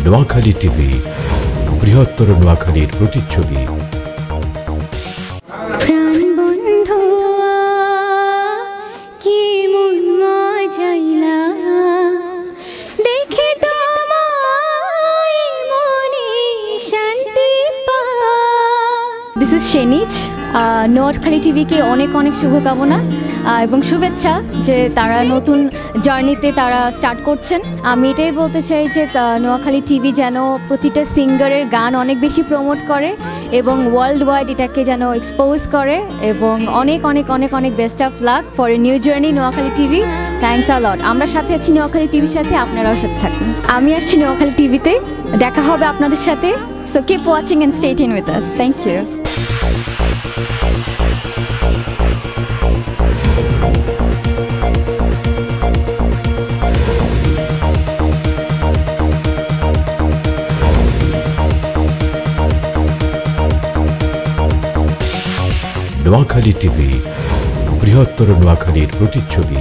Noakhali TV, বৃহত্তর নোয়াখালীর প্রতিচ্ছবি। This is Shenij. নোয়াখালী টিভিকে অনেক অনেক শুভকামনা এবং শুভেচ্ছা যে তারা নতুন জার্নিতে তারা স্টার্ট করছেন। আমি এটাই বলতে চাই যে নোয়াখালী টিভি যেন প্রতিটা সিঙ্গারের গান অনেক বেশি প্রমোট করে এবং ওয়ার্ল্ড ওয়াইড এটাকে যেন এক্সপোজ করে এবং অনেক অনেক অনেক অনেক best of luck for a new journey Noakhali TV. Thanks a lot. আমরা সাথে আছি নোয়াখালী টিভির সাথে, আপনারাও সাথে থাকুন। আমি আসছি নোয়াখালী টিভিতে, দেখা হবে আপনাদের সাথে। So keep watching and stay tune with us. Thank you. Noakhali TV, বৃহত্তর নোয়াখালীর প্রতিচ্ছবি।